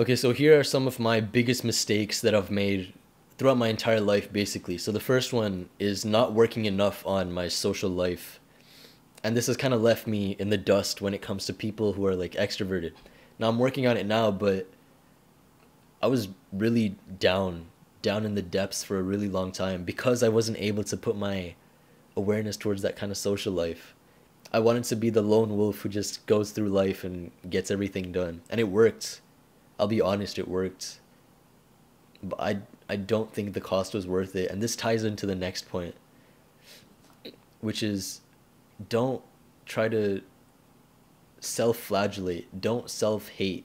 Okay, so here are some of my biggest mistakes that I've made throughout my entire life, basically. So the first one is not working enough on my social life. And this has kind of left me in the dust when it comes to people who are like extroverted. Now I'm working on it now, but I was really down in the depths for a really long time because I wasn't able to put my awareness towards that kind of social life. I wanted to be the lone wolf who just goes through life and gets everything done. And it worked. I'll be honest, it worked. But I don't think the cost was worth it. And this ties into the next point, which is don't try to self-flagellate. Don't self-hate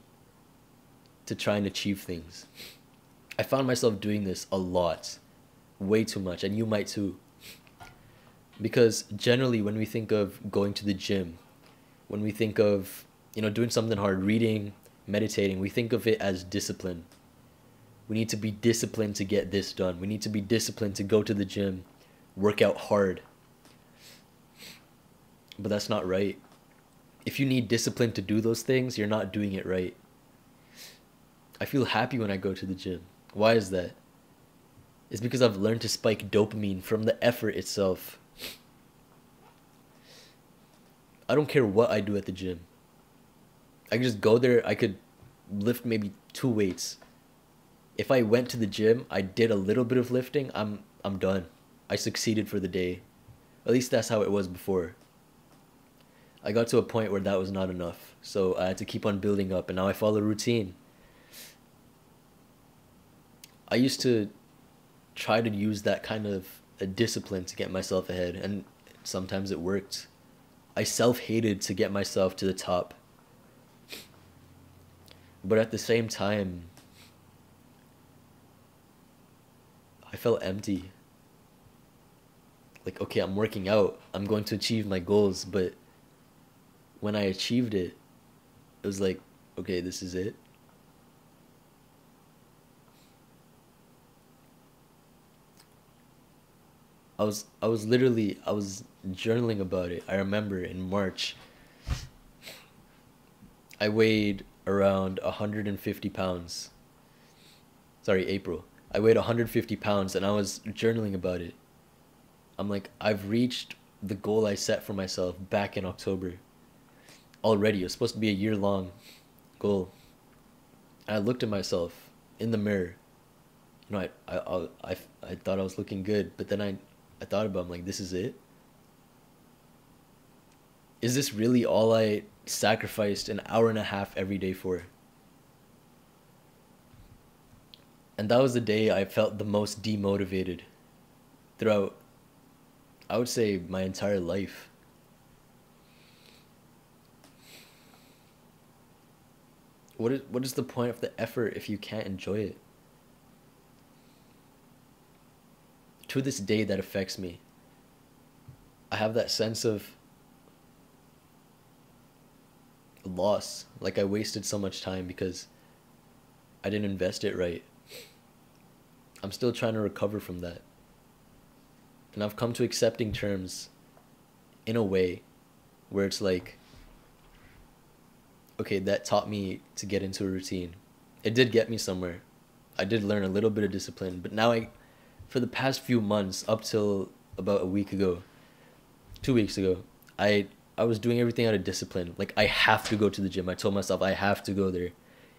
to try and achieve things. I found myself doing this a lot, way too much, and you might too. Because generally, when we think of going to the gym, when we think of, doing something hard, reading, meditating, we think of it as discipline. We need to be disciplined to get this done. We need to be disciplined to go to the gym, work out hard. But that's not right. If you need discipline to do those things, you're not doing it right. I feel happy when I go to the gym. Why is that? It's because I've learned to spike dopamine from the effort itself. I don't care what I do at the gym. I could just go there, I could lift maybe 2 weights. If I went to the gym, I did a little bit of lifting, I'm done. I succeeded for the day. At least that's how it was before. I got to a point where that was not enough. So I had to keep on building up, and now I follow a routine. I used to try to use that kind of a discipline to get myself ahead, and sometimes it worked. I self-hated to get myself to the top. But at the same time, I felt empty. Like, okay, I'm working out. I'm going to achieve my goals, but when I achieved it, it was like, okay, this is it. I was journaling about it. I remember in March, I weighed around 150 pounds. Sorry, April. I weighed 150 pounds and I was journaling about it. I'm like, I've reached the goal I set for myself back in October. Already, it was supposed to be a year-long goal. And I looked at myself in the mirror. I thought I was looking good, but then I thought about it, I'm like, this is it? Is this really all I sacrificed an hour and a half every day for? And that was the day I felt the most demotivated throughout, I would say, my entire life. What is the point of the effort if you can't enjoy it? To this day, that affects me. I have that sense of loss. Like I wasted so much time because I didn't invest it right. I'm still trying to recover from that. And I've come to accepting terms in a way where it's like, okay, that taught me to get into a routine. It did get me somewhere. I did learn a little bit of discipline, but now for the past few months, up till about a week ago, 2 weeks ago, I was doing everything out of discipline. Like, I have to go to the gym. I told myself I have to go there.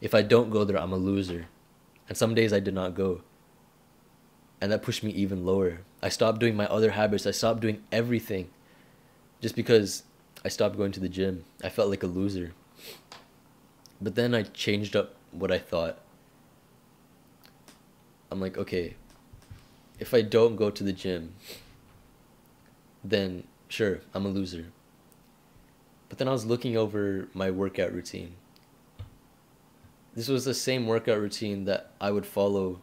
If I don't go there, I'm a loser. And some days I did not go. And that pushed me even lower. I stopped doing my other habits. I stopped doing everything just because I stopped going to the gym. I felt like a loser. But then I changed up what I thought. I'm like, okay, if I don't go to the gym, then sure, I'm a loser. But then I was looking over my workout routine. This was the same workout routine that I would follow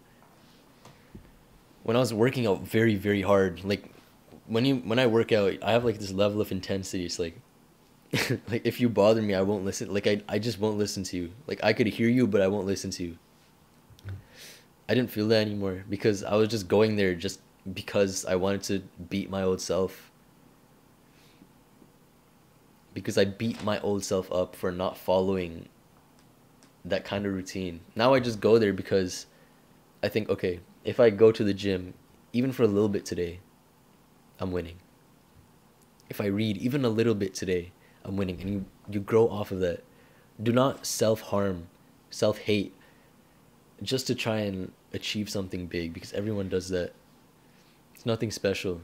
when I was working out very, very hard. Like when I work out, I have like this level of intensity. It's like like if you bother me, I won't listen. Like I just won't listen to you. Like I could hear you, but I won't listen to you. I didn't feel that anymore because I was just going there just because I wanted to beat my old self. Because I beat my old self up for not following that kind of routine. Now I just go there because I think, okay, if I go to the gym, even for a little bit today, I'm winning. If I read even a little bit today, I'm winning. And you grow off of that. Do not self harm, self hate, just to try and achieve something big, because everyone does that. It's nothing special.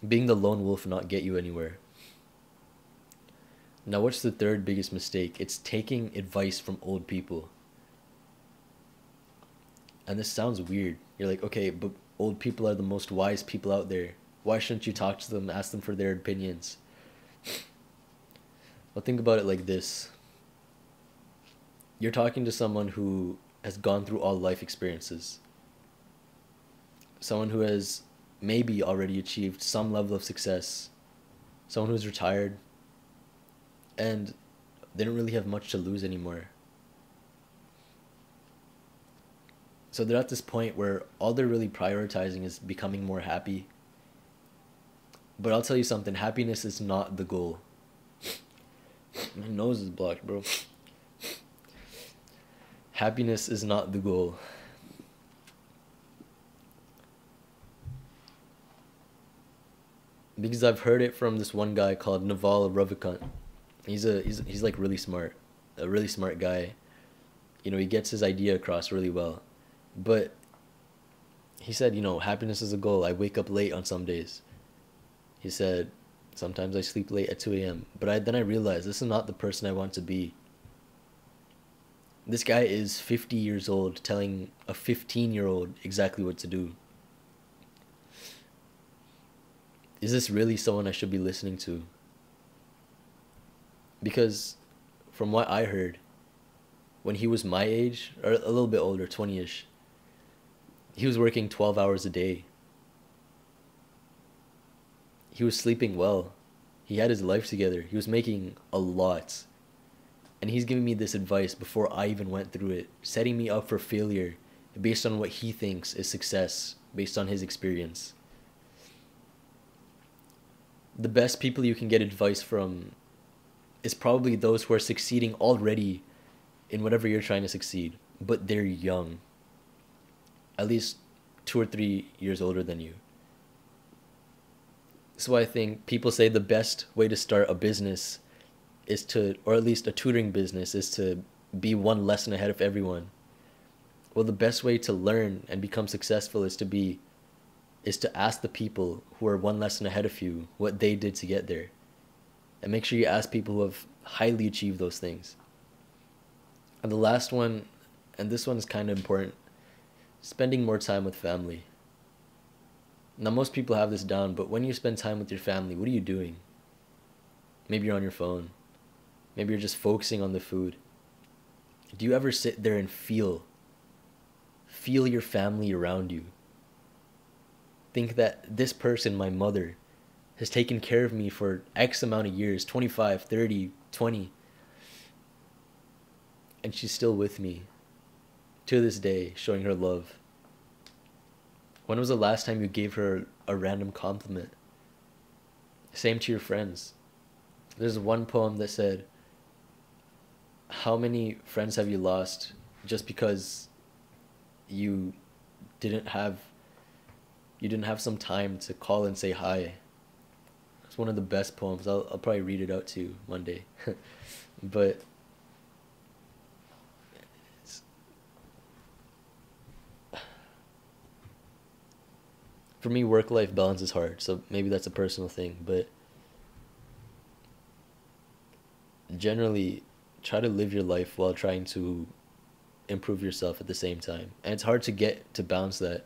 Being the lone wolf will not get you anywhere. Now, what's the third biggest mistake? It's taking advice from old people. And this sounds weird. You're like, okay, but old people are the most wise people out there. Why shouldn't you talk to them, ask them for their opinions? Well, think about it like this. You're talking to someone who has gone through all life experiences. Someone who has maybe already achieved some level of success. Someone who's retired. And they don't really have much to lose anymore. So they're at this point where all they're really prioritizing is becoming more happy. But I'll tell you something, happiness is not the goal. My nose is blocked, bro. Happiness is not the goal. Because I've heard it from this one guy called Naval Ravikant. He's like really smart, a really smart guy. You know, he gets his idea across really well. But he said, happiness is a goal. I wake up late on some days. He said, sometimes I sleep late at 2 a.m. But then I realized this is not the person I want to be. This guy is 50 years old telling a 15-year-old exactly what to do. Is this really someone I should be listening to? Because from what I heard, when he was my age, or a little bit older, 20-ish, he was working 12 hours a day. He was sleeping well. He had his life together. He was making a lot. And he's giving me this advice before I even went through it, setting me up for failure based on what he thinks is success, based on his experience. The best people you can get advice from is probably those who are succeeding already in whatever you're trying to succeed, but they're young. At least 2 or 3 years older than you. So I think people say the best way to start a business is to, or at least a tutoring business, is to be one lesson ahead of everyone. Well, the best way to learn and become successful is to ask the people who are one lesson ahead of you what they did to get there. And make sure you ask people who have highly achieved those things. And the last one, and this one is kind of important, spending more time with family. Now, most people have this down, but when you spend time with your family, what are you doing? Maybe you're on your phone. Maybe you're just focusing on the food. Do you ever sit there and feel your family around you? Think that this person, my mother, has taken care of me for X amount of years, 25, 30, 20. And she's still with me to this day, showing her love. When was the last time you gave her a random compliment? Same to your friends. There's one poem that said, how many friends have you lost just because you didn't have some time to call and say hi? It's one of the best poems. I'll probably read it out to you one day. But for me, work-life balance is hard, so maybe that's a personal thing, but generally, try to live your life while trying to improve yourself at the same time. And it's hard to get to balance that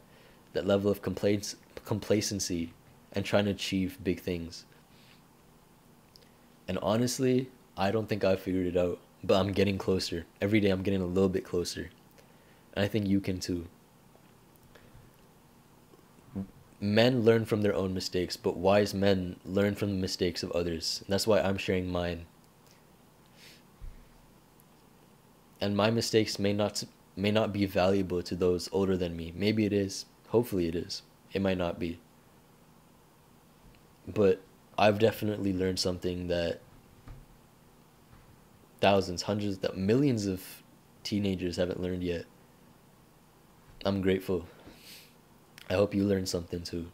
level of complacency and trying to achieve big things. And honestly, I don't think I've figured it out, but I'm getting closer. Every day I'm getting a little bit closer. And I think you can too. Men learn from their own mistakes, but wise men learn from the mistakes of others. And that's why I'm sharing mine. And my mistakes may not be valuable to those older than me. Maybe it is. Hopefully it is. It might not be. But I've definitely learned something that thousands, hundreds, millions of teenagers haven't learned yet. I'm grateful. I hope you learned something too.